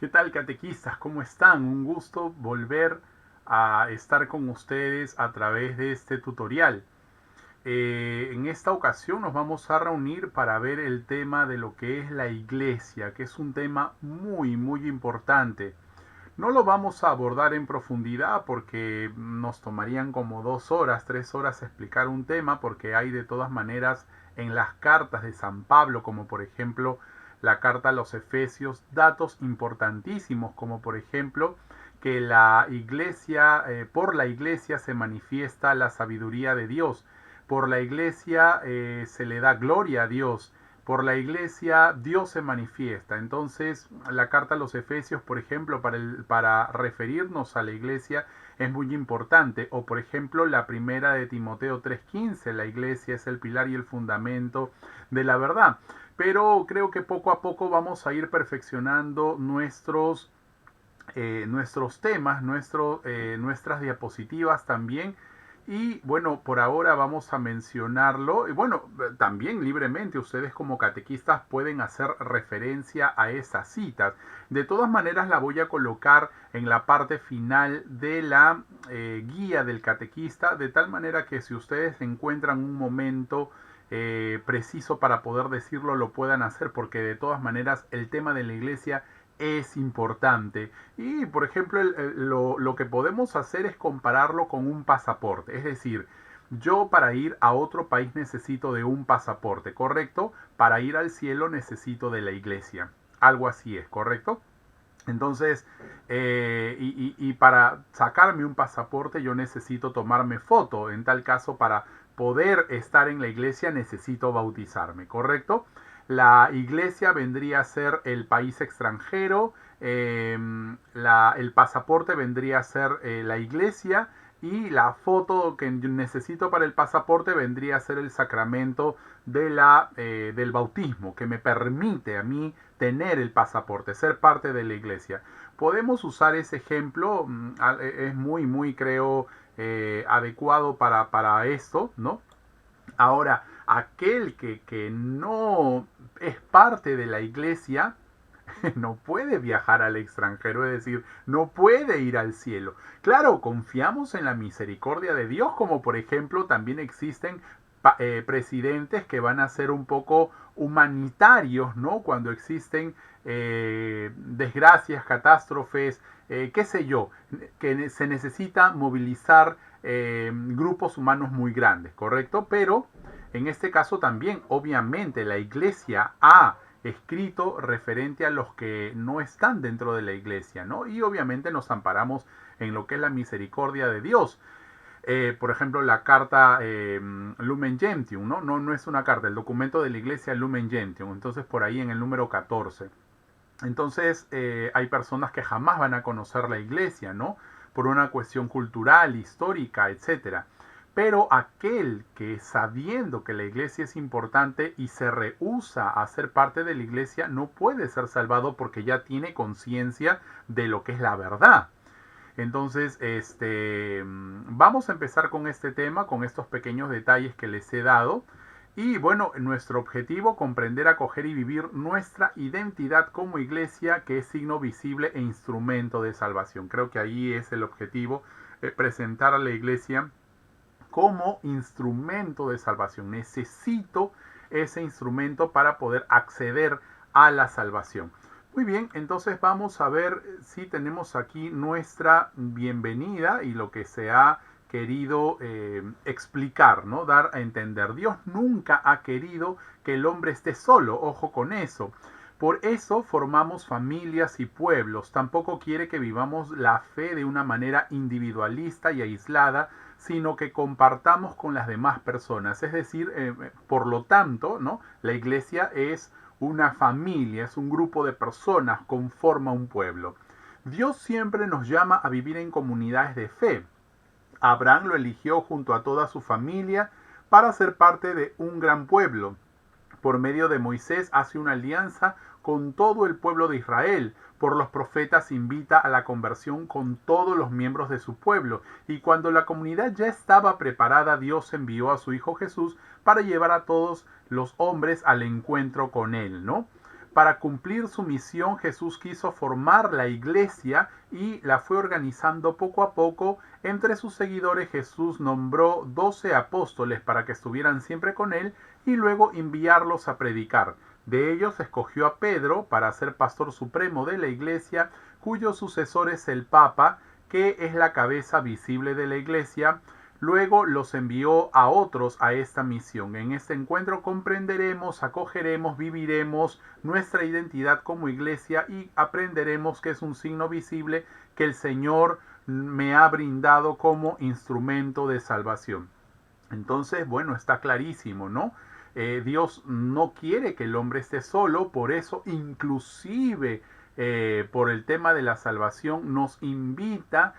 ¿Qué tal, catequistas? ¿Cómo están? Un gusto volver a estar con ustedes a través de este tutorial. En esta ocasión nos vamos a reunir para ver el tema de lo que es la iglesia, que es un tema muy importante. No lo vamos a abordar en profundidad porque nos tomarían como 2 horas, 3 horas explicar un tema, porque hay de todas maneras en las cartas de San Pablo, como por ejemplo la carta a los Efesios, datos importantísimos, como por ejemplo que la iglesia, por la iglesia se manifiesta la sabiduría de Dios, por la iglesia se le da gloria a Dios, por la iglesia Dios se manifiesta. Entonces, la carta a los Efesios, por ejemplo, para referirnos a la iglesia es muy importante. O, por ejemplo, la primera de Timoteo 3:15, la iglesia es el pilar y el fundamento de la verdad. Pero creo que poco a poco vamos a ir perfeccionando nuestros temas, nuestras diapositivas también. Y bueno, por ahora vamos a mencionarlo. Y bueno, también libremente ustedes como catequistas pueden hacer referencia a esas citas. De todas maneras la voy a colocar en la parte final de la guía del catequista, de tal manera que si ustedes encuentran un momento preciso para poder decirlo, lo puedan hacer, porque de todas maneras el tema de la iglesia es importante. Y por ejemplo, lo que podemos hacer es compararlo con un pasaporte. Es decir, yo para ir a otro país necesito de un pasaporte, ¿correcto? Para ir al cielo necesito de la iglesia. Algo así es, ¿correcto? Entonces, y para sacarme un pasaporte yo necesito tomarme foto. En tal caso, para poder estar en la iglesia necesito bautizarme, ¿correcto? La iglesia vendría a ser el país extranjero, el pasaporte vendría a ser la iglesia y la foto que necesito para el pasaporte vendría a ser el sacramento del bautismo, que me permite a mí tener el pasaporte, ser parte de la iglesia. Podemos usar ese ejemplo, es muy, creo, adecuado para esto, ¿no? Ahora, aquel que no es parte de la iglesia, no puede viajar al extranjero, es decir, no puede ir al cielo. Claro, confiamos en la misericordia de Dios, como por ejemplo también existen presidentes que van a ser un poco humanitarios, ¿no? Cuando existen desgracias, catástrofes, qué sé yo, que se necesita movilizar grupos humanos muy grandes, ¿correcto? Pero en este caso también, obviamente, la iglesia ha escrito referente a los que no están dentro de la iglesia, ¿no? Y obviamente nos amparamos en lo que es la misericordia de Dios. Por ejemplo, la carta Lumen Gentium, ¿no? No es una carta, el documento de la iglesia Lumen Gentium. Entonces, por ahí en el número 14. Entonces, hay personas que jamás van a conocer la iglesia, ¿no? Por una cuestión cultural, histórica, etcétera. Pero aquel que sabiendo que la iglesia es importante y se rehúsa a ser parte de la iglesia no puede ser salvado porque ya tiene conciencia de lo que es la verdad. Entonces, vamos a empezar con este tema, con estos pequeños detalles que les he dado. Y bueno, nuestro objetivo, comprender, acoger y vivir nuestra identidad como iglesia, que es signo visible e instrumento de salvación. Creo que ahí es el objetivo, presentar a la iglesia como instrumento de salvación. Necesito ese instrumento para poder acceder a la salvación. Muy bien, entonces vamos a ver si tenemos aquí nuestra bienvenida y lo que se ha querido explicar, ¿no? Dar a entender. Dios nunca ha querido que el hombre esté solo, ojo con eso. Por eso formamos familias y pueblos. Tampoco quiere que vivamos la fe de una manera individualista y aislada, sino que compartamos con las demás personas. Es decir, por lo tanto, ¿no? La iglesia es una familia, es un grupo de personas, conforma un pueblo. Dios siempre nos llama a vivir en comunidades de fe. Abraham lo eligió junto a toda su familia para ser parte de un gran pueblo. Por medio de Moisés hace una alianza con todo el pueblo de Israel. Por los profetas invita a la conversión con todos los miembros de su pueblo. Y cuando la comunidad ya estaba preparada, Dios envió a su Hijo Jesús para llevar a todos los hombres al encuentro con Él, ¿no? Para cumplir su misión, Jesús quiso formar la iglesia y la fue organizando poco a poco. Entre sus seguidores, Jesús nombró 12 apóstoles para que estuvieran siempre con él y luego enviarlos a predicar. De ellos escogió a Pedro para ser pastor supremo de la iglesia, cuyo sucesor es el Papa, que es la cabeza visible de la iglesia. Luego los envió a otros a esta misión. En este encuentro comprenderemos, acogeremos, viviremos nuestra identidad como iglesia y aprenderemos que es un signo visible que el Señor me ha brindado como instrumento de salvación. Entonces, bueno, está clarísimo, ¿no? Dios no quiere que el hombre esté solo, por eso inclusive por el tema de la salvación nos invita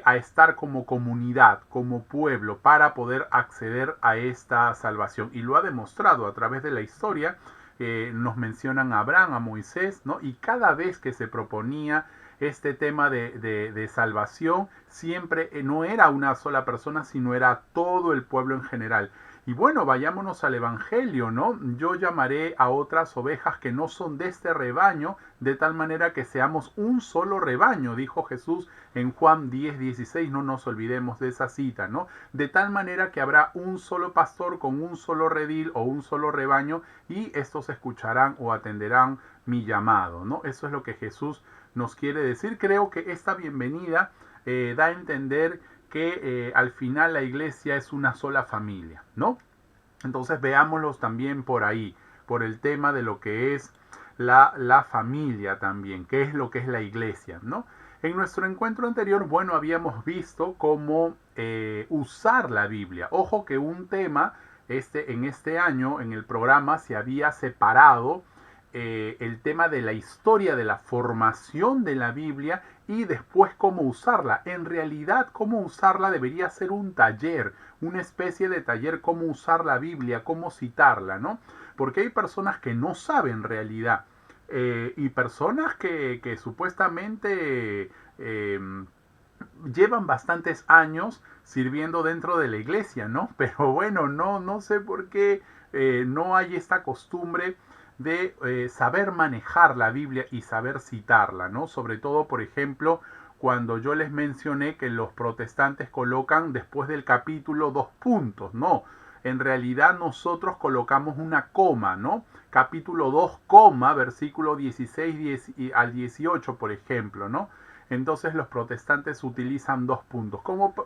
a estar como comunidad, como pueblo, para poder acceder a esta salvación. Y lo ha demostrado a través de la historia. Nos mencionan a Abraham, a Moisés, ¿no? Y cada vez que se proponía este tema de salvación, siempre no era una sola persona, sino era todo el pueblo en general. Y bueno, vayámonos al Evangelio, ¿no? Yo llamaré a otras ovejas que no son de este rebaño, de tal manera que seamos un solo rebaño, dijo Jesús en Juan 10:16, no nos olvidemos de esa cita, ¿no? De tal manera que habrá un solo pastor con un solo redil o un solo rebaño y estos escucharán o atenderán mi llamado, ¿no? Eso es lo que Jesús nos quiere decir. Creo que esta bienvenida da a entender que al final la iglesia es una sola familia, ¿no? Entonces veámoslos también por ahí, por el tema de lo que es la familia también, qué es lo que es la iglesia, ¿no? En nuestro encuentro anterior, bueno, habíamos visto cómo usar la Biblia. Ojo que un tema en este año en el programa se había separado el tema de la historia de la formación de la Biblia y después cómo usarla. En realidad, cómo usarla debería ser un taller, una especie de taller, cómo usar la Biblia, cómo citarla, ¿no? Porque hay personas que no saben en realidad y personas que supuestamente llevan bastantes años sirviendo dentro de la iglesia, ¿no? Pero bueno, no sé por qué no hay esta costumbre de saber manejar la Biblia y saber citarla, ¿no? Sobre todo, por ejemplo, cuando yo les mencioné que los protestantes colocan después del capítulo 2 puntos, no. En realidad nosotros colocamos una coma, ¿no? Capítulo 2, coma, versículo 16 al 18, por ejemplo, ¿no? Entonces los protestantes utilizan 2 puntos.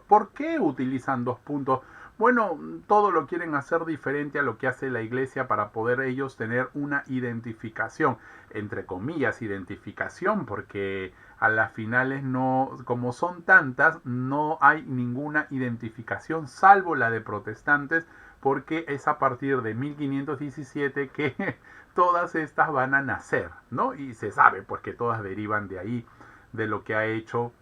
¿Por qué utilizan 2 puntos? Bueno, todo lo quieren hacer diferente a lo que hace la iglesia para poder ellos tener una identificación, entre comillas, identificación, porque a las finales no, como son tantas, no hay ninguna identificación, salvo la de protestantes, porque es a partir de 1517 que todas estas van a nacer, ¿no? Y se sabe pues que todas derivan de ahí, de lo que ha hecho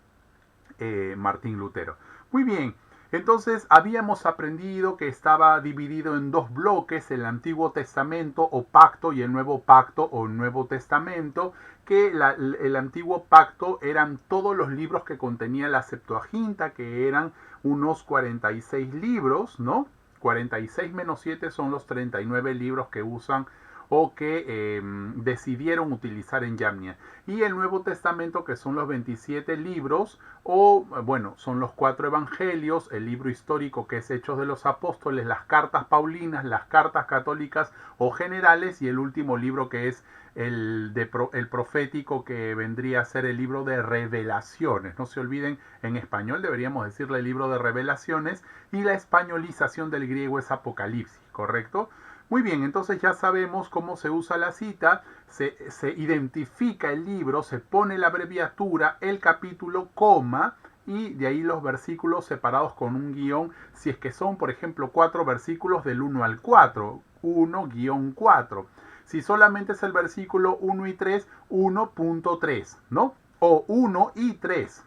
Martín Lutero. Muy bien. Entonces habíamos aprendido que estaba dividido en 2 bloques, el Antiguo Testamento o Pacto y el Nuevo Pacto o Nuevo Testamento, que el Antiguo Pacto eran todos los libros que contenía la Septuaginta, que eran unos 46 libros, ¿no? 46 menos 7 son los 39 libros que usan o que decidieron utilizar en Yamnia. Y el Nuevo Testamento, que son los 27 libros, o bueno, son los 4 evangelios, el libro histórico que es Hechos de los Apóstoles, las cartas paulinas, las cartas católicas o generales, y el último libro que es el profético, que vendría a ser el libro de revelaciones. No se olviden, en español deberíamos decirle el libro de revelaciones, y la españolización del griego es Apocalipsis, ¿correcto? Muy bien, entonces ya sabemos cómo se usa la cita, se identifica el libro, se pone la abreviatura, el capítulo, coma, y de ahí los versículos separados con un guión, si es que son, por ejemplo, 4 versículos del 1 al 4, 1-4. Si solamente es el versículo 1 y 3, 1.3, ¿no? O 1 y 3.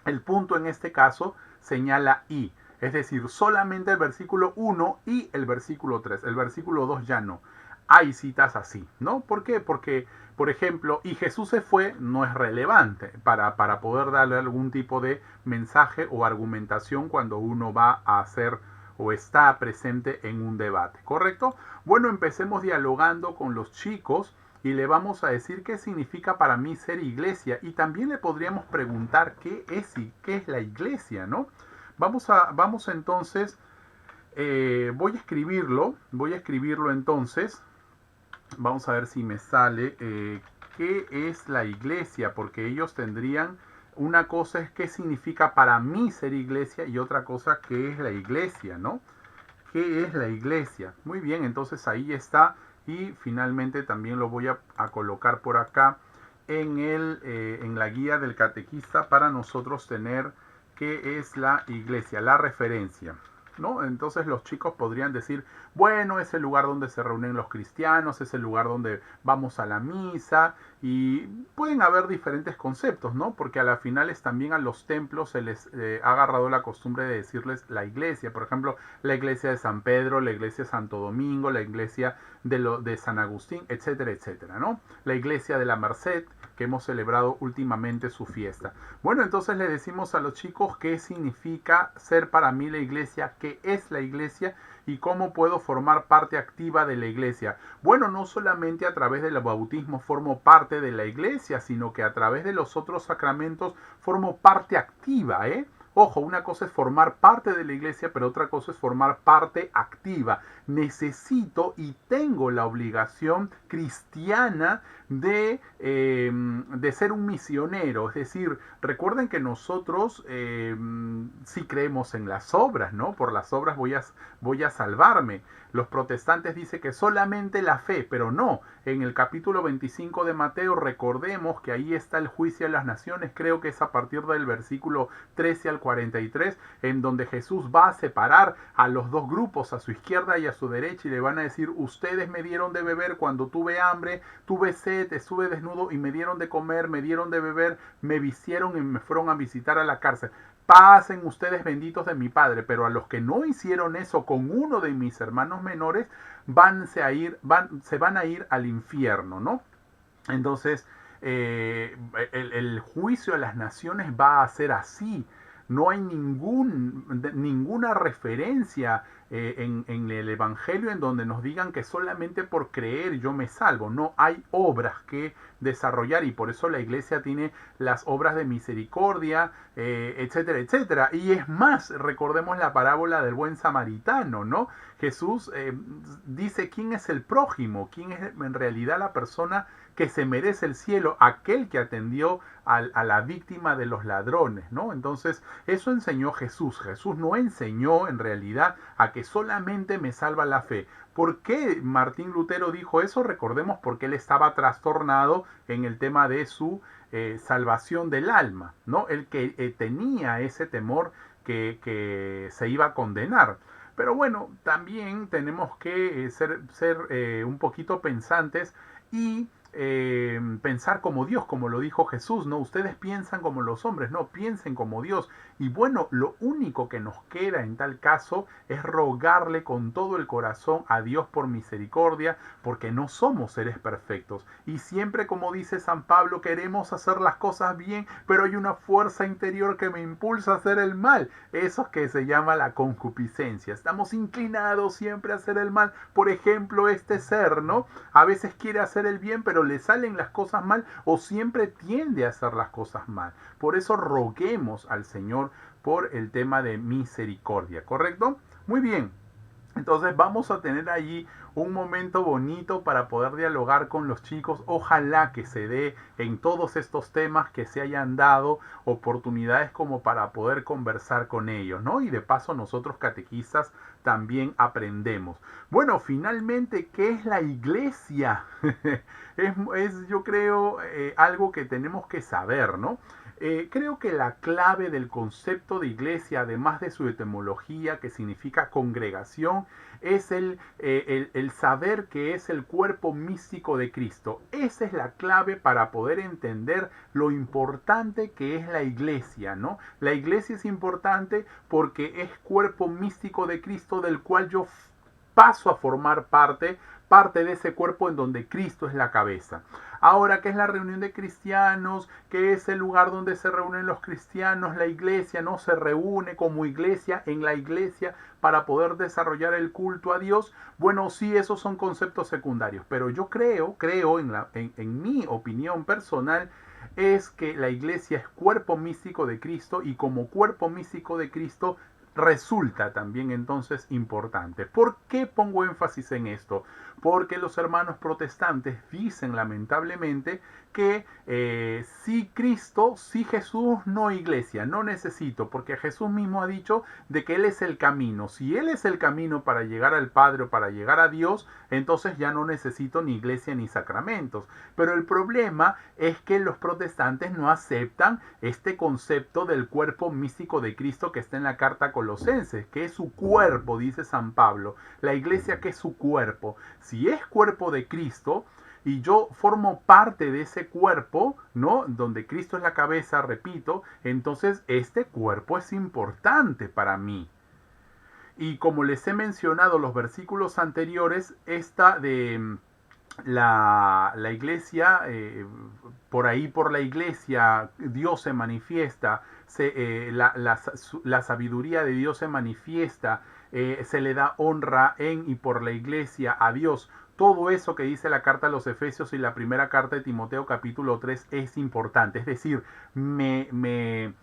El punto en este caso señala I. Es decir, solamente el versículo 1 y el versículo 3. El versículo 2 ya no. Hay citas así, ¿no? ¿Por qué? Porque, por ejemplo, y Jesús se fue, no es relevante para poder darle algún tipo de mensaje o argumentación cuando uno va a hacer o está presente en un debate, ¿correcto? Bueno, empecemos dialogando con los chicos y le vamos a decir qué significa para mí ser iglesia. Y también le podríamos preguntar qué es la iglesia, ¿no? Vamos entonces, voy a escribirlo entonces. Vamos a ver si me sale qué es la iglesia, porque ellos tendrían, una cosa es qué significa para mí ser iglesia y otra cosa qué es la iglesia, ¿no? ¿Qué es la iglesia? Muy bien, entonces ahí está, y finalmente también lo voy a colocar por acá en la guía del catequista para nosotros tener qué es la iglesia, la referencia, ¿no? Entonces los chicos podrían decir, bueno, es el lugar donde se reúnen los cristianos, es el lugar donde vamos a la misa, y pueden haber diferentes conceptos, ¿no? Porque a las finales también a los templos se les ha agarrado la costumbre de decirles la iglesia. Por ejemplo, la iglesia de San Pedro, la iglesia de Santo Domingo, la iglesia de San Agustín, etcétera, etcétera, ¿no? La iglesia de la Merced, que hemos celebrado últimamente su fiesta. Bueno, entonces le decimos a los chicos qué significa ser para mí la iglesia, qué es la iglesia y cómo puedo formar parte activa de la iglesia. Bueno, no solamente a través del bautismo formo parte de la iglesia, sino que a través de los otros sacramentos formo parte activa, ¿eh? Ojo, una cosa es formar parte de la iglesia, pero otra cosa es formar parte activa. Necesito y tengo la obligación cristiana de ser un misionero. Es decir, recuerden que nosotros sí creemos en las obras, ¿no? Por las obras voy a salvarme. Los protestantes dicen que solamente la fe, pero no. En el capítulo 25 de Mateo, recordemos que ahí está el juicio a las naciones. Creo que es a partir del versículo 13 al 43, en donde Jesús va a separar a los dos grupos, a su izquierda y a su derecha, y le van a decir, ustedes me dieron de beber cuando tuve hambre, tuve sed, estuve desnudo y me dieron de comer, me dieron de beber, me vistieron y me fueron a visitar a la cárcel. Pasen ustedes benditos de mi Padre, pero a los que no hicieron eso con uno de mis hermanos menores, se van a ir al infierno, ¿no? Entonces, el juicio a las naciones va a ser así. No hay ninguna referencia en el Evangelio en donde nos digan que solamente por creer yo me salvo. No, hay obras que desarrollar, y por eso la iglesia tiene las obras de misericordia, etcétera, etcétera. Y es más, recordemos la parábola del buen samaritano, ¿no? Jesús dice quién es el prójimo, quién es en realidad la persona que se merece el cielo, aquel que atendió a la víctima de los ladrones, ¿no? Entonces, eso enseñó Jesús. Jesús no enseñó en realidad a que solamente me salva la fe. ¿Por qué Martín Lutero dijo eso? Recordemos porque él estaba trastornado en el tema de su salvación del alma, ¿no? Él que tenía ese temor que se iba a condenar. Pero bueno, también tenemos que ser un poquito pensantes y pensar como Dios, como lo dijo Jesús, ¿no? Ustedes piensan como los hombres, no, piensen como Dios. Y bueno, lo único que nos queda en tal caso es rogarle con todo el corazón a Dios por misericordia, porque no somos seres perfectos. Y siempre, como dice San Pablo, queremos hacer las cosas bien, pero hay una fuerza interior que me impulsa a hacer el mal. Eso es que se llama la concupiscencia. Estamos inclinados siempre a hacer el mal. Por ejemplo, este ser, ¿no? A veces quiere hacer el bien, pero le salen las cosas mal, o siempre tiende a hacer las cosas mal. Por eso roguemos al Señor por el tema de misericordia, ¿correcto? Muy bien. Entonces vamos a tener allí un momento bonito para poder dialogar con los chicos. Ojalá que se dé en todos estos temas, que se hayan dado oportunidades como para poder conversar con ellos, ¿no? Y de paso nosotros catequistas también aprendemos. Finalmente, ¿qué es la iglesia? Yo creo, algo que tenemos que saber, ¿no? Creo que la clave del concepto de iglesia, además de su etimología, que significa congregación, es el saber que es el cuerpo místico de Cristo. Esa es la clave para poder entender lo importante que es la iglesia, ¿no? La iglesia es importante porque es cuerpo místico de Cristo, del cual yo paso a formar parte parte de ese cuerpo en donde Cristo es la cabeza. Ahora, ¿qué es la reunión de cristianos? ¿Qué es el lugar donde se reúnen los cristianos? La iglesia no se reúne como iglesia en la iglesia para poder desarrollar el culto a Dios. Bueno, sí, esos son conceptos secundarios, pero yo creo en mi opinión personal, es que la iglesia es cuerpo místico de Cristo y como cuerpo místico de Cristo resulta también entonces importante. ¿Por qué pongo énfasis en esto? Porque los hermanos protestantes dicen lamentablemente que sí Cristo, sí Jesús, no iglesia, no necesito, porque Jesús mismo ha dicho de que Él es el camino. Si Él es el camino para llegar al Padre o para llegar a Dios, entonces ya no necesito ni iglesia ni sacramentos. Pero el problema es que los protestantes no aceptan este concepto del cuerpo místico de Cristo que está en la carta a Colosenses, que es su cuerpo, dice San Pablo. La iglesia, que es su cuerpo. Si es cuerpo de Cristo y yo formo parte de ese cuerpo, ¿no? Donde Cristo es la cabeza, repito, entonces este cuerpo es importante para mí. Y como les he mencionado los versículos anteriores, esta de la iglesia, por ahí por la iglesia Dios se manifiesta, la sabiduría de Dios se manifiesta, se le da honra en y por la iglesia a Dios. Todo eso que dice la carta a los Efesios y la primera carta de Timoteo capítulo 3 es importante. Es decir, me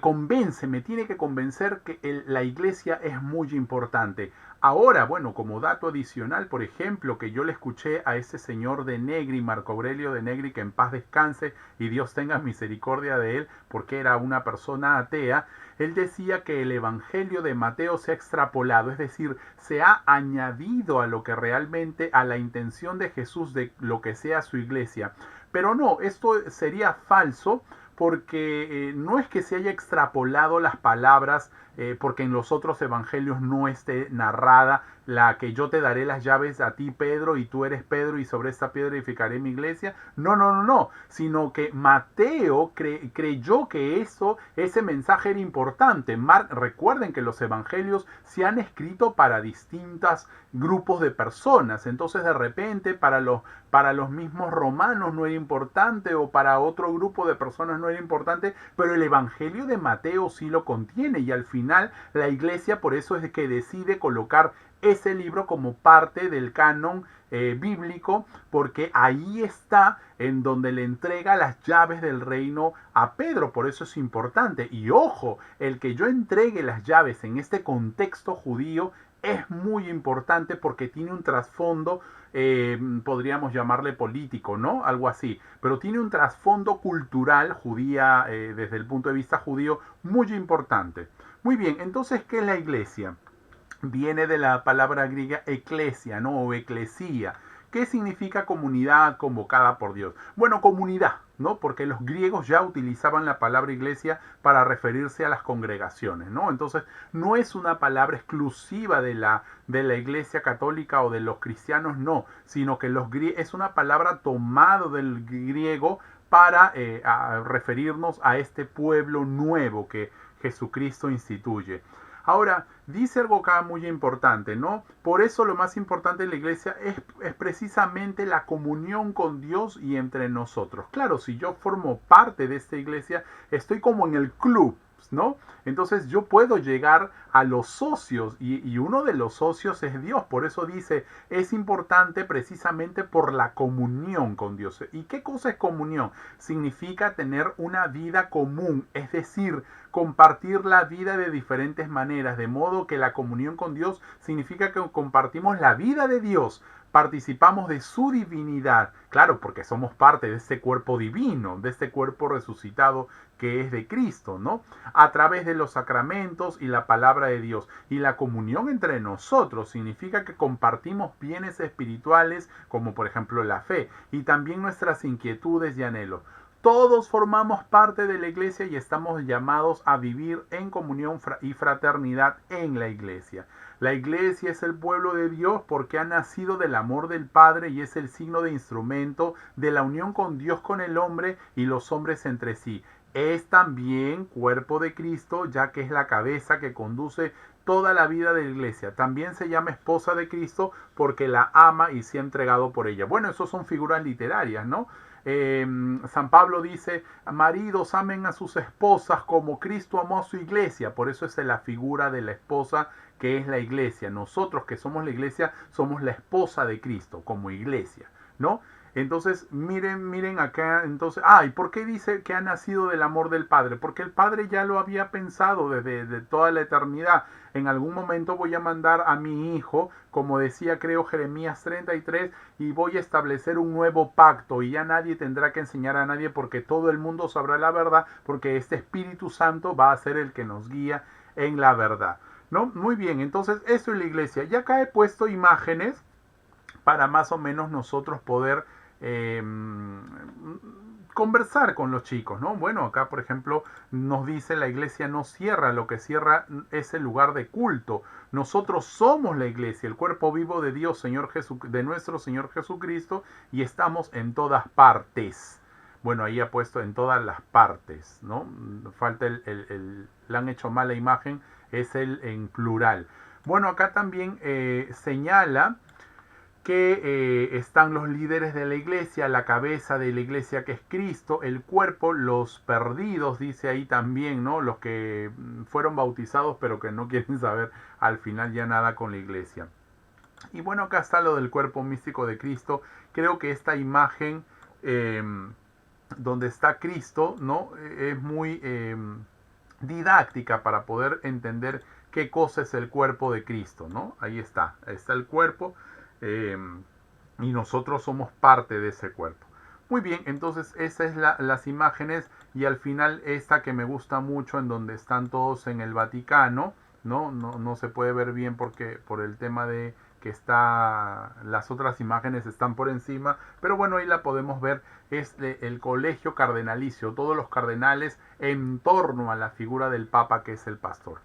convence, me tiene que convencer que la iglesia es muy importante. Ahora, bueno, como dato adicional, por ejemplo, que yo le escuché a ese señor de Negri, Marco Aurelio de Negri, que en paz descanse y Dios tenga misericordia de él, porque era una persona atea, él decía que el Evangelio de Mateo se ha extrapolado, es decir, se ha añadido a lo que realmente, a la intención de Jesús de lo que sea su iglesia. Pero no, esto sería falso, porque no es que se haya extrapolado las palabras porque en los otros evangelios no esté narrada la que yo te daré las llaves a ti, Pedro, y tú eres Pedro, y sobre esta piedra edificaré mi iglesia. No, sino que Mateo creyó que ese mensaje era importante. Recuerden que los evangelios se han escrito para distintos grupos de personas, entonces de repente para los mismos romanos no era importante, o para otro grupo de personas no era importante, pero el evangelio de Mateo sí lo contiene, y al final la iglesia por eso es que decide colocar ese libro como parte del canon bíblico, porque ahí está en donde le entrega las llaves del reino a Pedro. Por eso es importante. Y ojo, el que yo entregue las llaves en este contexto judío es muy importante, porque tiene un trasfondo, podríamos llamarle político, ¿no? Algo así. Pero tiene un trasfondo cultural judía, desde el punto de vista judío, muy importante. Muy bien, entonces, ¿qué es la iglesia? Viene de la palabra griega eclesia, ¿no? O eclesía. ¿Qué significa comunidad convocada por Dios? Bueno, comunidad, ¿no? Porque los griegos ya utilizaban la palabra iglesia para referirse a las congregaciones, ¿no? Entonces, no es una palabra exclusiva de la iglesia católica o de los cristianos, no, sino que es una palabra tomada del griego para referirnos a este pueblo nuevo que Jesucristo instituye. Ahora, dice algo acá muy importante, ¿no? Por eso lo más importante en la iglesia es precisamente la comunión con Dios y entre nosotros. Claro, si yo formo parte de esta iglesia, estoy como en el club, ¿no? Entonces yo puedo llegar a los socios, y uno de los socios es Dios. Por eso dice, es importante precisamente por la comunión con Dios. ¿Y qué cosa es comunión? Significa tener una vida común, es decir, compartir la vida de diferentes maneras, de modo que la comunión con Dios significa que compartimos la vida de Dios, participamos de su divinidad, claro, porque somos parte de este cuerpo divino, de este cuerpo resucitado que es de Cristo, ¿no? A través de los sacramentos y la palabra de Dios. Y la comunión entre nosotros significa que compartimos bienes espirituales, como por ejemplo la fe, y también nuestras inquietudes y anhelos. Todos formamos parte de la iglesia y estamos llamados a vivir en comunión y fraternidad en la iglesia. La iglesia es el pueblo de Dios porque ha nacido del amor del Padre y es el signo de instrumento de la unión con Dios, con el hombre y los hombres entre sí. Es también cuerpo de Cristo, ya que es la cabeza que conduce toda la vida de la iglesia. También se llama esposa de Cristo porque la ama y se ha entregado por ella. Bueno, eso son figuras literarias, ¿no? San Pablo dice, maridos amen a sus esposas como Cristo amó a su iglesia. Por eso es la figura de la esposa que es la iglesia. Nosotros que somos la iglesia somos la esposa de Cristo como iglesia, ¿no? Entonces, miren acá, entonces, ¿y por qué dice que ha nacido del amor del Padre? Porque el Padre ya lo había pensado desde toda la eternidad. En algún momento voy a mandar a mi hijo, como decía creo Jeremías 33, y voy a establecer un nuevo pacto y ya nadie tendrá que enseñar a nadie porque todo el mundo sabrá la verdad, porque este Espíritu Santo va a ser el que nos guía en la verdad, ¿no? Muy bien, entonces eso es la iglesia. Ya acá he puesto imágenes para más o menos nosotros poder conversar con los chicos, ¿no? Bueno, acá por ejemplo nos dice la iglesia no cierra, lo que cierra es el lugar de culto. Nosotros somos la iglesia, el cuerpo vivo de Dios, de nuestro Señor Jesucristo, y estamos en todas partes. Bueno, ahí ha puesto en todas las partes, ¿no? Falta le han hecho mala imagen, es el en plural. Bueno, acá también señala que están los líderes de la iglesia, la cabeza de la iglesia que es Cristo, el cuerpo, los perdidos, dice ahí también, ¿no? Los que fueron bautizados pero que no quieren saber al final ya nada con la iglesia. Y bueno, acá está lo del cuerpo místico de Cristo. Creo que esta imagen donde está Cristo, ¿no? Es muy didáctica para poder entender qué cosa es el cuerpo de Cristo, ¿no? Ahí está el cuerpo. Y nosotros somos parte de ese cuerpo. Muy bien, entonces esas es las imágenes y al final esta que me gusta mucho en donde están todos en el Vaticano, no se puede ver bien porque por el tema de que las otras imágenes están por encima, pero bueno, ahí la podemos ver, es el colegio cardenalicio, todos los cardenales en torno a la figura del Papa que es el pastor.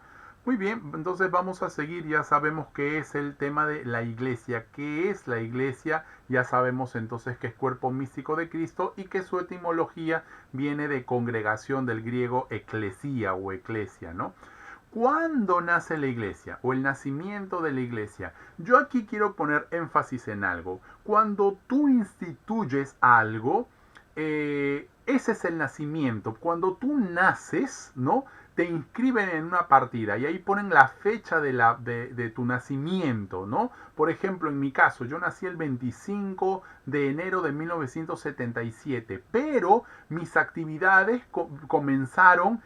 Muy bien, entonces vamos a seguir, ya sabemos qué es el tema de la iglesia, qué es la iglesia, ya sabemos entonces que es cuerpo místico de Cristo y que su etimología viene de congregación del griego eclesía o eclesia, ¿no? ¿Cuándo nace la iglesia o el nacimiento de la iglesia? Yo aquí quiero poner énfasis en algo. Cuando tú instituyes algo, ese es el nacimiento. Cuando tú naces, ¿no? Te inscriben en una partida y ahí ponen la fecha de tu nacimiento, ¿no? Por ejemplo, en mi caso, yo nací el 25 de enero de 1977, pero mis actividades comenzaron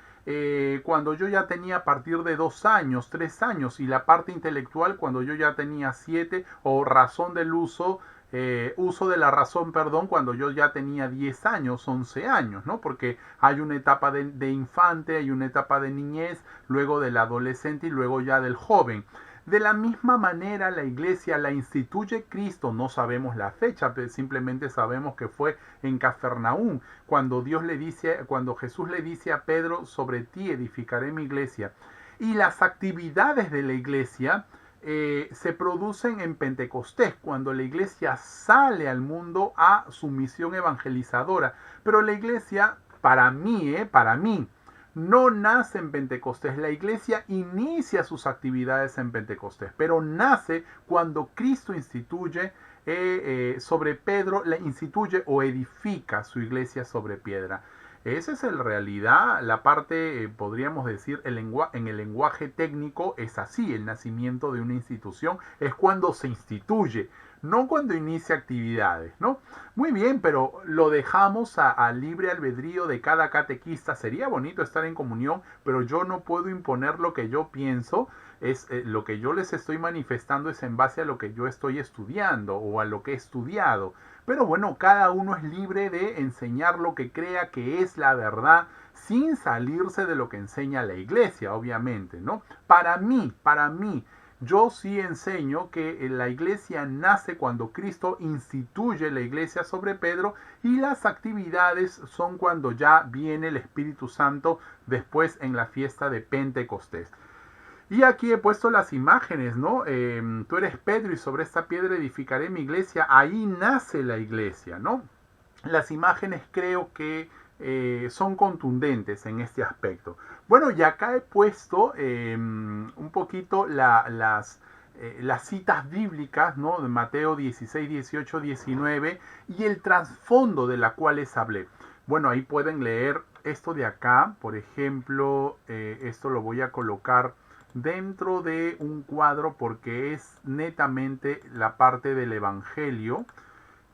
cuando yo ya tenía a partir de 2 años, 3 años, y la parte intelectual cuando yo ya tenía 7, o razón del uso de la razón, perdón, cuando yo ya tenía 10 años, 11 años, ¿no? Porque hay una etapa de infante, hay una etapa de niñez, luego del adolescente y luego ya del joven. De la misma manera, la iglesia la instituye Cristo, no sabemos la fecha, pero simplemente sabemos que fue en Cafarnaúm, cuando Jesús le dice a Pedro, sobre ti edificaré mi iglesia. Y las actividades de la iglesia se producen en Pentecostés, cuando la iglesia sale al mundo a su misión evangelizadora. Pero la iglesia, para mí, no nace en Pentecostés. La iglesia inicia sus actividades en Pentecostés, pero nace cuando Cristo instituye sobre Pedro, la instituye o edifica su iglesia sobre piedra. Esa es en realidad la parte, podríamos decir, en el lenguaje técnico es así, el nacimiento de una institución es cuando se instituye, no cuando inicia actividades, ¿no? Muy bien, pero lo dejamos a libre albedrío de cada catequista. Sería bonito estar en comunión, pero yo no puedo imponer lo que yo pienso. Lo que yo les estoy manifestando es en base a lo que yo estoy estudiando o a lo que he estudiado. Pero bueno, cada uno es libre de enseñar lo que crea que es la verdad sin salirse de lo que enseña la iglesia, obviamente, ¿no? Para mí, yo sí enseño que la iglesia nace cuando Cristo instituye la iglesia sobre Pedro y las actividades son cuando ya viene el Espíritu Santo después en la fiesta de Pentecostés. Y aquí he puesto las imágenes, ¿no? Tú eres Pedro y sobre esta piedra edificaré mi iglesia. Ahí nace la iglesia, ¿no? Las imágenes creo que son contundentes en este aspecto. Bueno, y acá he puesto un poquito las citas bíblicas, ¿no? De Mateo 16, 18, 19 y el trasfondo de la cual les hablé. Bueno, ahí pueden leer esto de acá, por ejemplo, esto lo voy a colocar dentro de un cuadro porque es netamente la parte del Evangelio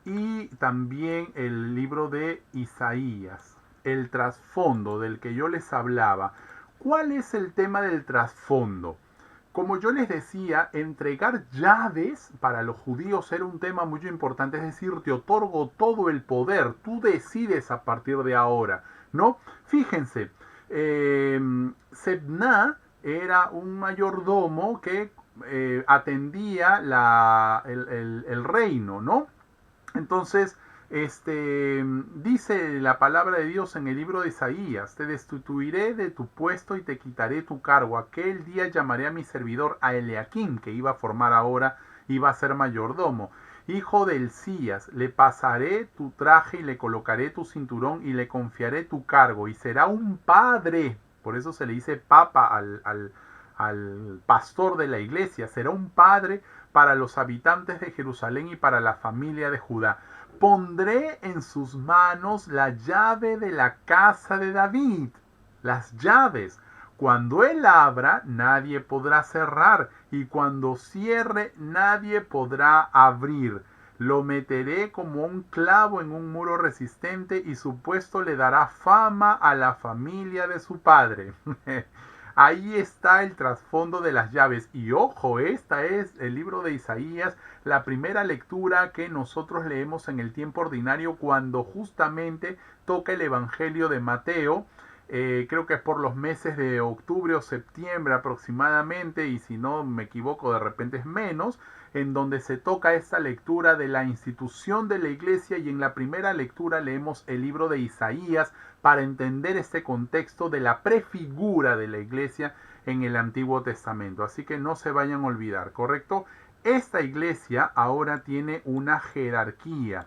y también el libro de Isaías, el trasfondo del que yo les hablaba. ¿Cuál es el tema del trasfondo? Como yo les decía, entregar llaves para los judíos era un tema muy importante, es decir, te otorgo todo el poder, tú decides a partir de ahora, ¿no? Fíjense, Sebna era un mayordomo que atendía el reino, ¿no? Entonces, dice la palabra de Dios en el libro de Isaías, te destituiré de tu puesto y te quitaré tu cargo. Aquel día llamaré a mi servidor a Eliakim, que iba a formar ahora, iba a ser mayordomo. Hijo de Hilcías, le pasaré tu traje y le colocaré tu cinturón y le confiaré tu cargo y será un padre. Por eso se le dice papa al pastor de la iglesia. Será un padre para los habitantes de Jerusalén y para la familia de Judá. Pondré en sus manos la llave de la casa de David. Las llaves. Cuando él abra, nadie podrá cerrar, y cuando cierre, nadie podrá abrir. Lo meteré como un clavo en un muro resistente, y su puesto le dará fama a la familia de su padre. Ahí está el trasfondo de las llaves. Y ojo, esta es el libro de Isaías, la primera lectura que nosotros leemos en el tiempo ordinario cuando justamente toca el Evangelio de Mateo. Creo que es por los meses de octubre o septiembre aproximadamente, y si no me equivoco de repente es menos, en donde se toca esta lectura de la institución de la iglesia, y en la primera lectura leemos el libro de Isaías para entender este contexto de la prefigura de la iglesia en el Antiguo Testamento. Así que no se vayan a olvidar, ¿correcto? Esta iglesia ahora tiene una jerarquía,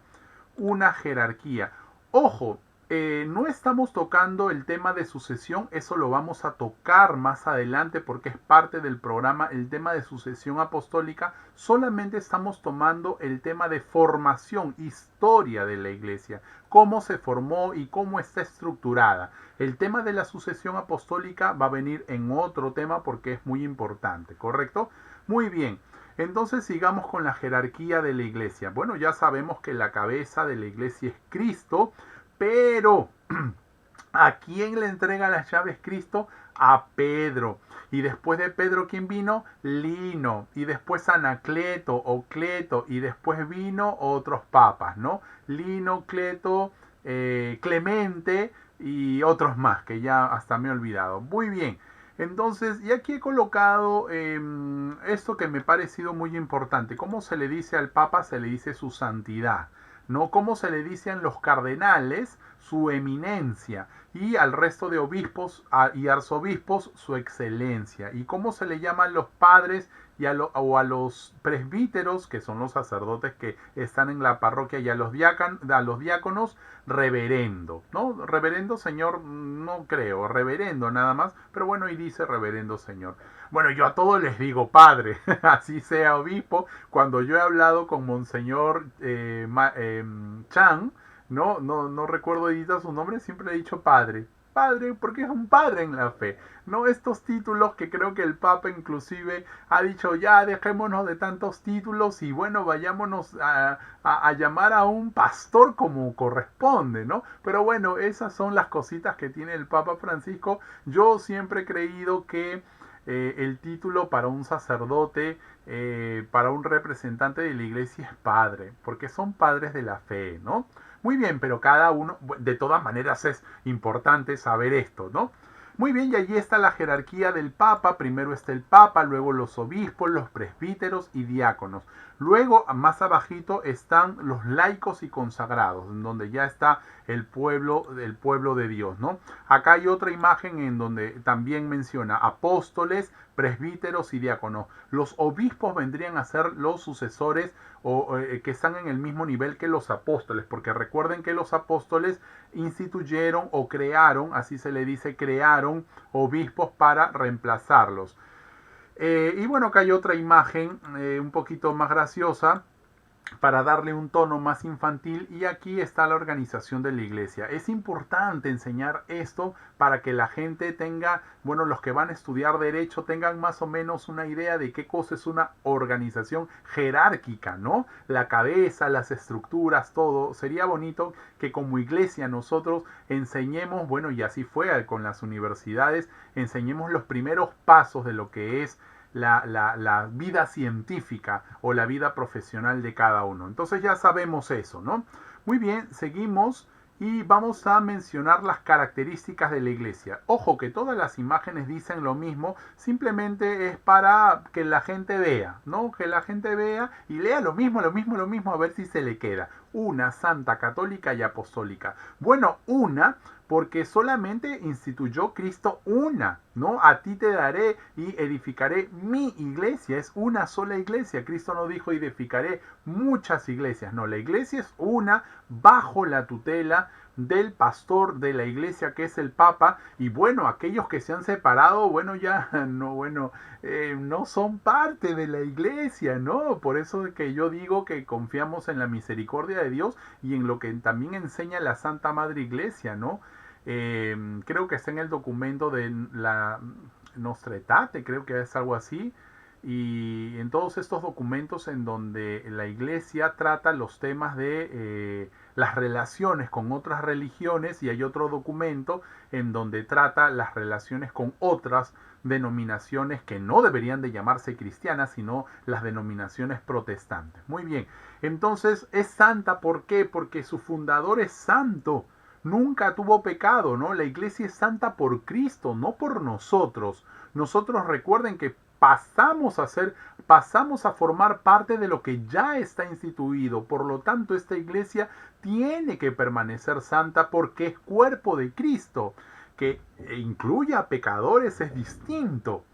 una jerarquía. Ojo, no estamos tocando el tema de sucesión, eso lo vamos a tocar más adelante porque es parte del programa, el tema de sucesión apostólica. Solamente estamos tomando el tema de formación, historia de la iglesia, cómo se formó y cómo está estructurada. El tema de la sucesión apostólica va a venir en otro tema porque es muy importante, ¿correcto? Muy bien. Entonces sigamos con la jerarquía de la iglesia. Bueno, ya sabemos que la cabeza de la iglesia es Cristo, pero ¿a quién le entrega las llaves Cristo? A Pedro. Y después de Pedro, ¿quién vino? Lino. Y después Anacleto o Cleto. Y después vino otros papas, ¿no? Lino, Cleto, Clemente y otros más que ya hasta me he olvidado. Muy bien. Entonces, y aquí he colocado esto que me ha parecido muy importante. ¿Cómo se le dice al Papa? Se le dice su santidad, ¿no? ¿Cómo se le dicen los cardenales? Su eminencia. Y al resto de obispos y arzobispos, su excelencia. ¿Y cómo se le llaman los padres o a los presbíteros, que son los sacerdotes que están en la parroquia, y a los diáconos, reverendo, ¿no? Reverendo señor, no creo, reverendo nada más, pero bueno, y dice reverendo señor. Bueno, yo a todos les digo padre, así sea obispo. Cuando yo he hablado con Monseñor Chan, no recuerdo ahorita su nombre, siempre he dicho padre. Padre, porque es un padre en la fe. No estos títulos que creo que el Papa inclusive ha dicho, ya dejémonos de tantos títulos y bueno, vayámonos a llamar a un pastor como corresponde, ¿no? Pero bueno, esas son las cositas que tiene el Papa Francisco. Yo siempre he creído que el título para un sacerdote, para un representante de la iglesia es padre, porque son padres de la fe, ¿no? Muy bien, pero cada uno, de todas maneras es importante saber esto, ¿no? Muy bien, y allí está la jerarquía del Papa. Primero está el Papa, luego los obispos, los presbíteros y diáconos. Luego, más abajito, están los laicos y consagrados, en donde ya está el pueblo de Dios, ¿no? Acá hay otra imagen en donde también menciona apóstoles, presbíteros y diáconos. Los obispos vendrían a ser los sucesores que están en el mismo nivel que los apóstoles, porque recuerden que los apóstoles instituyeron o crearon, así se le dice, crearon obispos para reemplazarlos. Y bueno, acá hay otra imagen un poquito más graciosa para darle un tono más infantil, y aquí está la organización de la iglesia. Es importante enseñar esto para que la gente tenga, bueno, los que van a estudiar derecho tengan más o menos una idea de qué cosa es una organización jerárquica, ¿no? La cabeza, las estructuras, todo. Sería bonito que como iglesia nosotros enseñemos, bueno, y así fue con las universidades, enseñemos los primeros pasos de lo que es la vida científica o la vida profesional de cada uno. Entonces ya sabemos eso, ¿no? Muy bien, seguimos y vamos a mencionar las características de la iglesia. Ojo que todas las imágenes dicen lo mismo, simplemente es para que la gente vea, ¿no? Que la gente vea y lea lo mismo, a ver si se le queda. Una, santa, católica y apostólica. Bueno, una, porque solamente instituyó Cristo una, ¿no? A ti te daré y edificaré mi iglesia. Es una sola iglesia. Cristo no dijo edificaré muchas iglesias. No, la iglesia es una bajo la tutela del pastor de la iglesia, que es el Papa. Y bueno, aquellos que se han separado, bueno, ya no son parte de la iglesia, ¿no? Por eso es que yo digo que confiamos en la misericordia de Dios y en lo que también enseña la Santa Madre Iglesia, ¿no? Creo que está en el documento de la Nostra Aetate, creo que es algo así, y en todos estos documentos en donde la iglesia trata los temas de las relaciones con otras religiones, y hay otro documento en donde trata las relaciones con otras denominaciones que no deberían de llamarse cristianas, sino las denominaciones protestantes. Muy bien, entonces es santa, ¿por qué? Porque su fundador es santo. Nunca tuvo pecado, ¿no? La iglesia es santa por Cristo, no por nosotros. Nosotros recuerden que pasamos a formar parte de lo que ya está instituido. Por lo tanto, esta iglesia tiene que permanecer santa porque es cuerpo de Cristo. Que incluya a pecadores es distinto,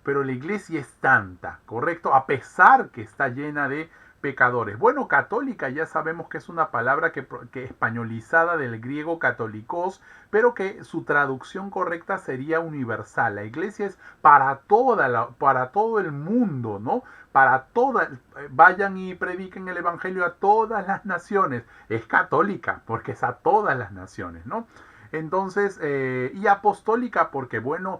pero la iglesia es santa, ¿correcto? A pesar que está llena de pecadores. Bueno, católica ya sabemos que es una palabra que españolizada del griego católicos, pero que su traducción correcta sería universal. La iglesia es para todo el mundo, ¿no? Vayan y prediquen el evangelio a todas las naciones. Es católica porque es a todas las naciones, ¿no? Entonces, y apostólica porque, bueno,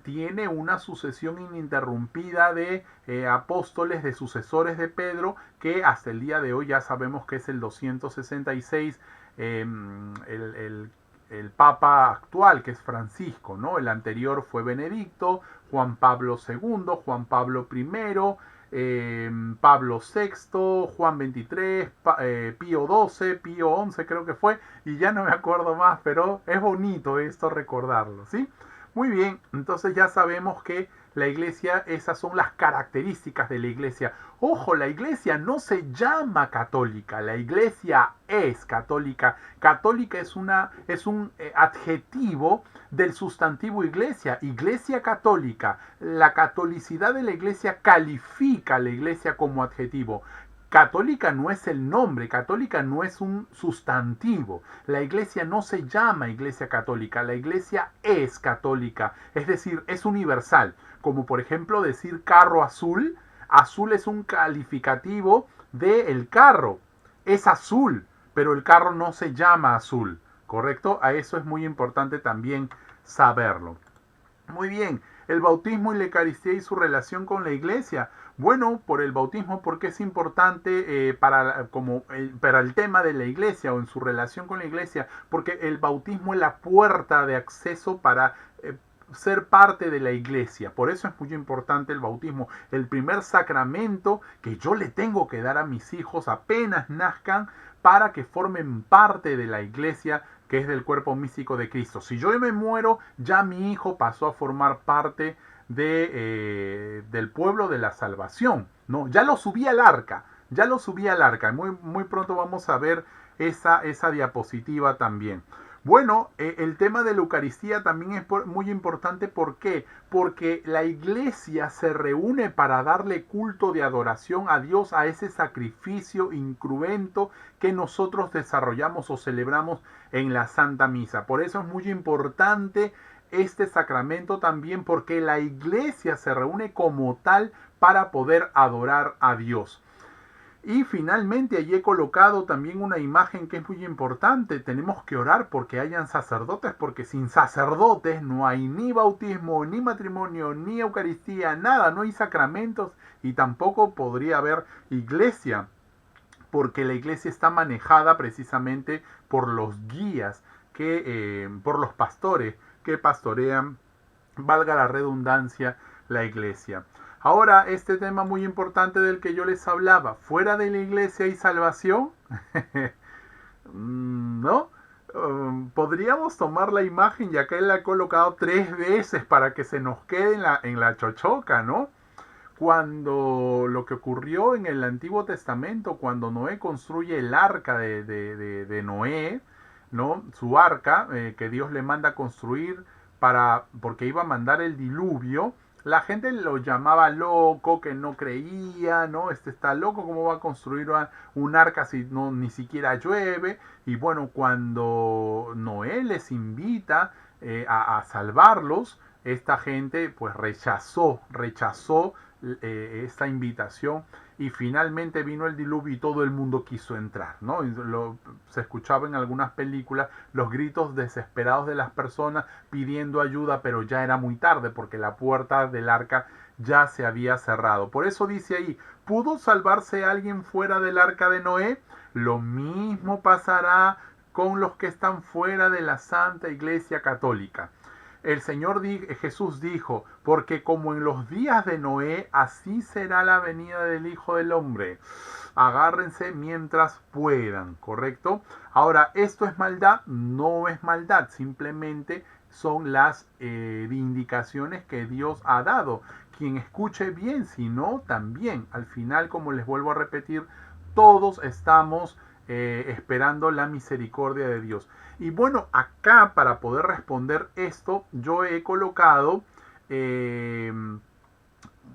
tiene una sucesión ininterrumpida de apóstoles, de sucesores de Pedro, que hasta el día de hoy ya sabemos que es el 266, el Papa actual, que es Francisco, ¿no? El anterior fue Benedicto, Juan Pablo II, Juan Pablo I, Pablo VI, Juan XXIII, Pío XII, Pío XI creo que fue, y ya no me acuerdo más, pero es bonito esto recordarlo, ¿sí? Muy bien, entonces ya sabemos que la iglesia, esas son las características de la iglesia. Ojo, la iglesia no se llama católica, la iglesia es católica. Católica es un adjetivo del sustantivo iglesia, iglesia católica. La catolicidad de la iglesia califica a la iglesia como adjetivo. Católica no es el nombre, católica no es un sustantivo. La iglesia no se llama iglesia católica, la iglesia es católica, es decir, es universal. Como por ejemplo decir carro azul, azul es un calificativo del carro, es azul, pero el carro no se llama azul, ¿correcto? A eso es muy importante también saberlo. Muy bien, el bautismo y la Eucaristía y su relación con la iglesia. Bueno, por el bautismo porque es importante para el tema de la iglesia o en su relación con la iglesia, porque el bautismo es la puerta de acceso para ser parte de la iglesia. Por eso es muy importante el bautismo, el primer sacramento que yo le tengo que dar a mis hijos apenas nazcan para que formen parte de la iglesia, que es del cuerpo místico de Cristo. Si yo me muero, ya mi hijo pasó a formar parte del pueblo de la salvación, ¿no? Ya lo subí al arca. Muy pronto vamos a ver esa diapositiva también. Bueno, el tema de la Eucaristía también es muy importante. ¿Por qué? Porque la iglesia se reúne para darle culto de adoración a Dios, a ese sacrificio incruento que nosotros desarrollamos o celebramos en la Santa Misa. Por eso es muy importante este sacramento también, porque la iglesia se reúne como tal para poder adorar a Dios. Y finalmente allí he colocado también una imagen que es muy importante. Tenemos que orar porque hayan sacerdotes, porque sin sacerdotes no hay ni bautismo, ni matrimonio, ni Eucaristía, nada, no hay sacramentos y tampoco podría haber iglesia, porque la iglesia está manejada precisamente por los guías, por los pastores que pastorean, valga la redundancia, la iglesia. Ahora, este tema muy importante del que yo les hablaba, ¿fuera de la iglesia hay salvación? ¿No? Podríamos tomar la imagen, y acá la he colocado 3 veces para que se nos quede en la chochoca, ¿no? Cuando lo que ocurrió en el Antiguo Testamento, cuando Noé construye el arca de Noé, ¿no? Su arca, que Dios le manda construir porque iba a mandar el diluvio. La gente lo llamaba loco, que no creía, ¿no? Este está loco, ¿cómo va a construir un arca si no, ni siquiera llueve? Y bueno, cuando Noé les invita a salvarlos, esta gente pues rechazó esta invitación, y finalmente vino el diluvio y todo el mundo quiso entrar, ¿no? Se escuchaba en algunas películas los gritos desesperados de las personas pidiendo ayuda, pero ya era muy tarde porque la puerta del arca ya se había cerrado. Por eso dice ahí, ¿pudo salvarse alguien fuera del arca de Noé? Lo mismo pasará con los que están fuera de la Santa Iglesia Católica. El Señor Jesús dijo, porque como en los días de Noé, así será la venida del Hijo del Hombre. Agárrense mientras puedan, ¿correcto? Ahora, ¿esto es maldad? No es maldad, simplemente son las indicaciones que Dios ha dado. Quien escuche bien, si no, también. Al final, como les vuelvo a repetir, todos estamos esperando la misericordia de Dios. Y bueno, acá para poder responder esto, yo he colocado,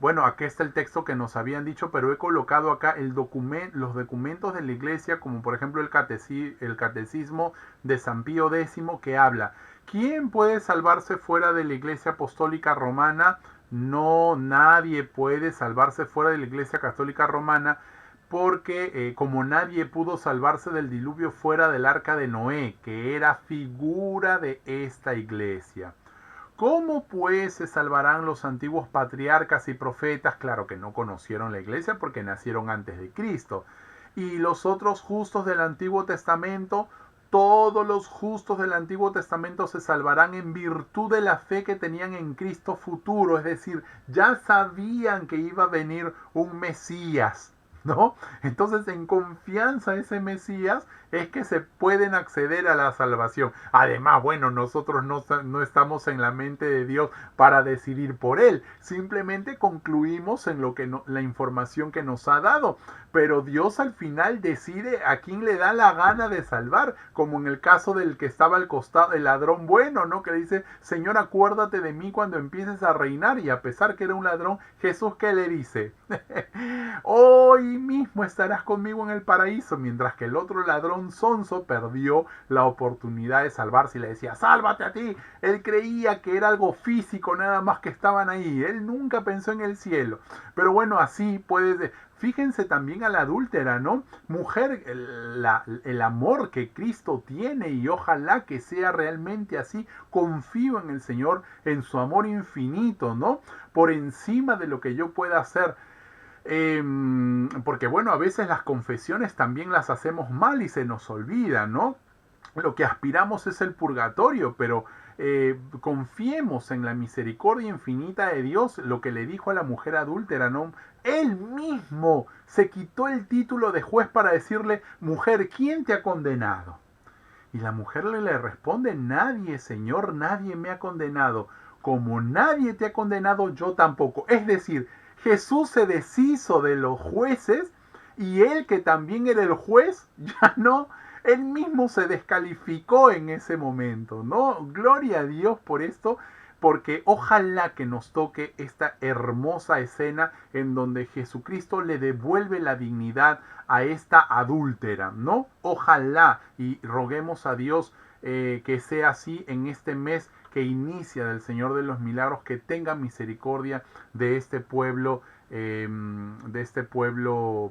bueno, aquí está el texto que nos habían dicho, pero he colocado acá los documentos de la iglesia, como por ejemplo el catecismo de San Pío X, que habla, ¿quién puede salvarse fuera de la iglesia apostólica romana? No, nadie puede salvarse fuera de la iglesia católica romana, porque como nadie pudo salvarse del diluvio fuera del arca de Noé, que era figura de esta iglesia. ¿Cómo pues se salvarán los antiguos patriarcas y profetas? Claro que no conocieron la iglesia porque nacieron antes de Cristo. Y los otros justos del Antiguo Testamento, todos los justos del Antiguo Testamento se salvarán en virtud de la fe que tenían en Cristo futuro. Es decir, ya sabían que iba a venir un Mesías, ¿no? Entonces, en confianza en ese Mesías es que se pueden acceder a la salvación. Además, bueno, nosotros no estamos en la mente de Dios para decidir por él. Simplemente concluimos en lo que la información que nos ha dado. Pero Dios al final decide a quién le da la gana de salvar, como en el caso del que estaba al costado, el ladrón bueno, ¿no? Que le dice, Señor, acuérdate de mí cuando empieces a reinar. Y a pesar que era un ladrón, Jesús, ¿qué le dice? Hoy mismo estarás conmigo en el paraíso, mientras que el otro ladrón sonso perdió la oportunidad de salvarse y le decía, sálvate a ti. Él creía que era algo físico nada más que estaban ahí, él nunca pensó en el cielo. Pero bueno, así puedes. Fíjense también a la adúltera, ¿no? Mujer, el amor que Cristo tiene, y ojalá que sea realmente así. Confío en el Señor, en su amor infinito, ¿no? Por encima de lo que yo pueda hacer. Porque bueno, a veces las confesiones también las hacemos mal y se nos olvida, ¿no? Lo que aspiramos es el purgatorio, pero confiemos en la misericordia infinita de Dios, lo que le dijo a la mujer adúltera, ¿no? Él mismo se quitó el título de juez para decirle, mujer, ¿quién te ha condenado? Y la mujer le responde, nadie, Señor, nadie me ha condenado. Como nadie te ha condenado, yo tampoco. Es decir, Jesús se deshizo de los jueces, y él, que también era el juez, ya no Él mismo se descalificó en ese momento, ¿no? Gloria a Dios por esto, porque ojalá que nos toque esta hermosa escena en donde Jesucristo le devuelve la dignidad a esta adúltera, ¿no? Ojalá y roguemos a Dios que sea así en este mes que inicia del Señor de los Milagros, que tenga misericordia de este pueblo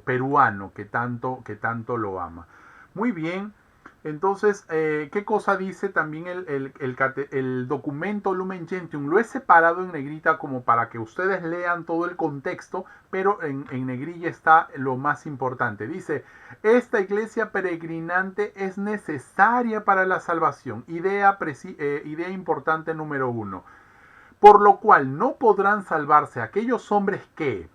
peruano que tanto lo ama. Muy bien, entonces, ¿qué cosa dice también el documento Lumen Gentium? Lo he separado en negrita como para que ustedes lean todo el contexto, pero en negrilla está lo más importante. Dice, esta iglesia peregrinante es necesaria para la salvación. Idea importante número 1. Por lo cual no podrán salvarse aquellos hombres que,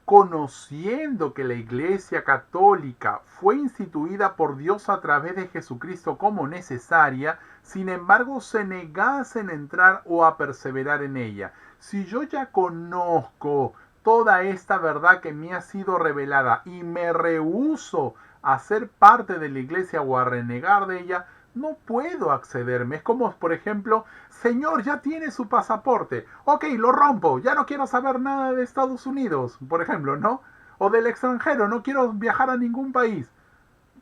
conociendo que la Iglesia Católica fue instituida por Dios a través de Jesucristo como necesaria, sin embargo se negasen a entrar o a perseverar en ella. Si yo ya conozco toda esta verdad que me ha sido revelada y me rehúso a ser parte de la Iglesia o a renegar de ella, no puedo accederme. Es como, por ejemplo, señor, ya tiene su pasaporte. Ok, lo rompo. Ya no quiero saber nada de Estados Unidos, por ejemplo, ¿no? O del extranjero. No quiero viajar a ningún país.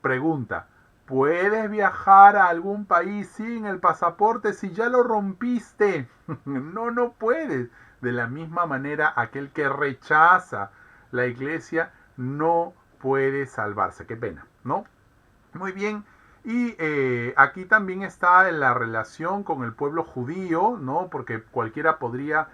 Pregunta, ¿puedes viajar a algún país sin el pasaporte si ya lo rompiste? No, no puedes. De la misma manera, aquel que rechaza la iglesia no puede salvarse. Qué pena, ¿no? Muy bien. Y aquí también está la relación con el pueblo judío, ¿no? Porque cualquiera podría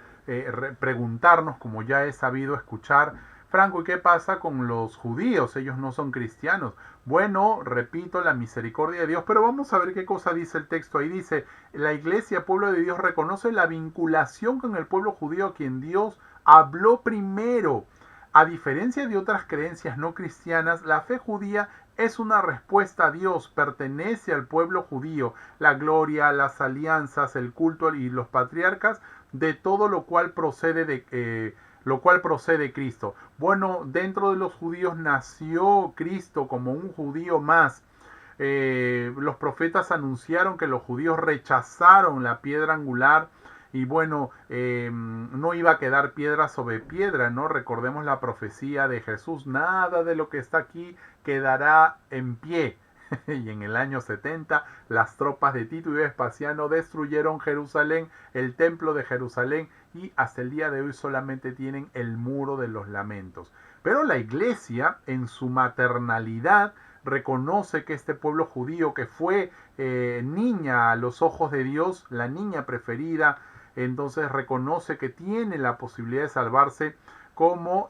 preguntarnos, como ya he sabido escuchar, Franco, ¿y qué pasa con los judíos? Ellos no son cristianos. Bueno, repito, la misericordia de Dios, pero vamos a ver qué cosa dice el texto. Ahí dice, la iglesia, pueblo de Dios, reconoce la vinculación con el pueblo judío a quien Dios habló primero. A diferencia de otras creencias no cristianas, la fe judía es una respuesta a Dios, pertenece al pueblo judío, la gloria, las alianzas, el culto y los patriarcas, de todo lo cual procede Cristo. Bueno, dentro de los judíos nació Cristo como un judío más. Los profetas anunciaron que los judíos rechazaron la piedra angular y bueno, no iba a quedar piedra sobre piedra, ¿no? Recordemos la profecía de Jesús, nada de lo que está aquí quedará en pie. Y en el año 70 las tropas de Tito y Vespasiano destruyeron Jerusalén, el templo de Jerusalén, y hasta el día de hoy solamente tienen el muro de los lamentos. Pero la iglesia en su maternalidad reconoce que este pueblo judío que fue niña a los ojos de Dios, la niña preferida, entonces reconoce que tiene la posibilidad de salvarse como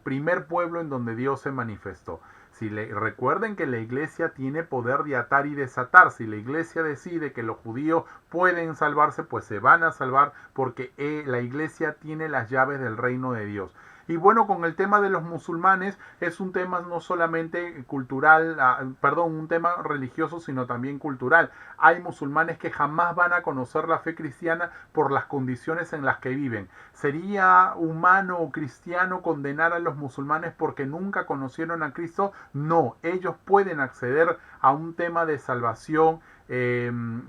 primer pueblo en donde Dios se manifestó. Recuerden que la iglesia tiene poder de atar y desatar. Si la iglesia decide que los judíos pueden salvarse, pues se van a salvar porque la iglesia tiene las llaves del reino de Dios. Y bueno, con el tema de los musulmanes es un tema no solamente cultural, un tema religioso, sino también cultural. Hay musulmanes que jamás van a conocer la fe cristiana por las condiciones en las que viven. ¿Sería humano o cristiano condenar a los musulmanes porque nunca conocieron a Cristo? No, ellos pueden acceder a un tema de salvación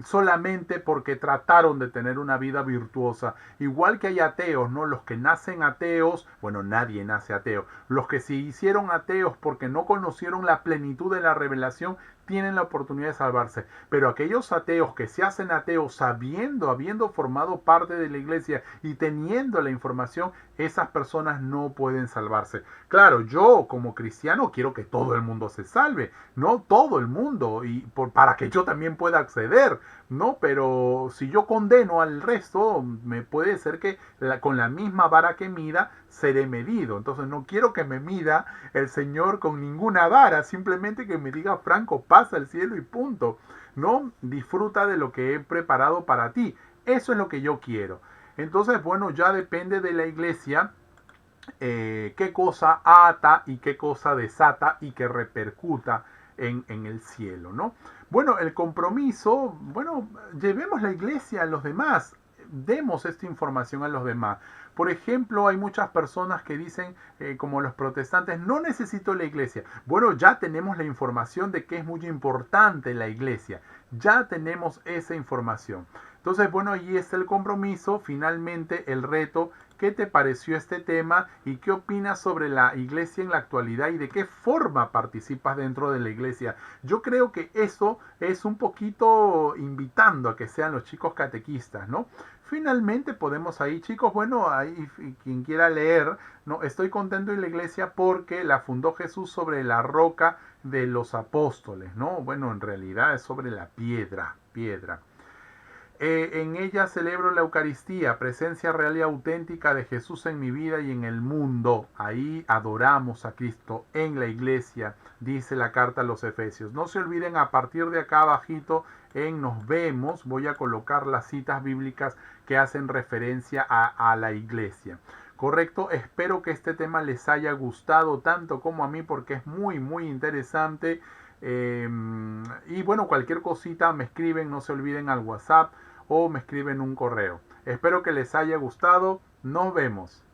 solamente porque trataron de tener una vida virtuosa. Igual que hay ateos, ¿no? Los que nacen ateos, bueno, nadie nace ateo. Los que se hicieron ateos porque no conocieron la plenitud de la revelación, tienen la oportunidad de salvarse. Pero aquellos ateos que se hacen ateos habiendo formado parte de la iglesia y teniendo la información, esas personas no pueden salvarse. Claro, yo como cristiano quiero que todo el mundo se salve, no todo el mundo, para que yo también pueda acceder, ¿no? Pero si yo condeno al resto, me puede ser que con la misma vara que mida, seré medido. Entonces no quiero que me mida el Señor con ninguna vara, simplemente que me diga, Franco, pasa al cielo y punto, ¿no? Disfruta de lo que he preparado para ti. Eso es lo que yo quiero. Entonces, bueno, ya depende de la iglesia qué cosa ata y qué cosa desata y que repercuta en el cielo, ¿no? Bueno, el compromiso, bueno, llevemos la iglesia a los demás. demos esta información a los demás. Por ejemplo, hay muchas personas que dicen, como los protestantes, no necesito la iglesia. Bueno, ya tenemos la información de que es muy importante la iglesia. Ya tenemos esa información. Entonces, bueno, ahí está el compromiso, finalmente el reto. ¿Qué te pareció este tema y qué opinas sobre la iglesia en la actualidad y de qué forma participas dentro de la iglesia? Yo creo que eso es un poquito invitando a que sean los chicos catequistas, ¿no? Finalmente podemos ahí, chicos, bueno, ahí quien quiera leer, ¿no? Estoy contento en la iglesia porque la fundó Jesús sobre la roca de los apóstoles, ¿no? Bueno, en realidad es sobre la piedra, piedra. En ella celebro la Eucaristía, presencia real y auténtica de Jesús en mi vida y en el mundo. Ahí adoramos a Cristo en la iglesia, dice la carta a los Efesios. No se olviden, a partir de acá abajito en Nos vemos, voy a colocar las citas bíblicas que hacen referencia a la iglesia. Correcto, espero que este tema les haya gustado tanto como a mí porque es muy, muy interesante. Y bueno, cualquier cosita me escriben, no se olviden al WhatsApp o me escriben un correo. Espero que les haya gustado. Nos vemos.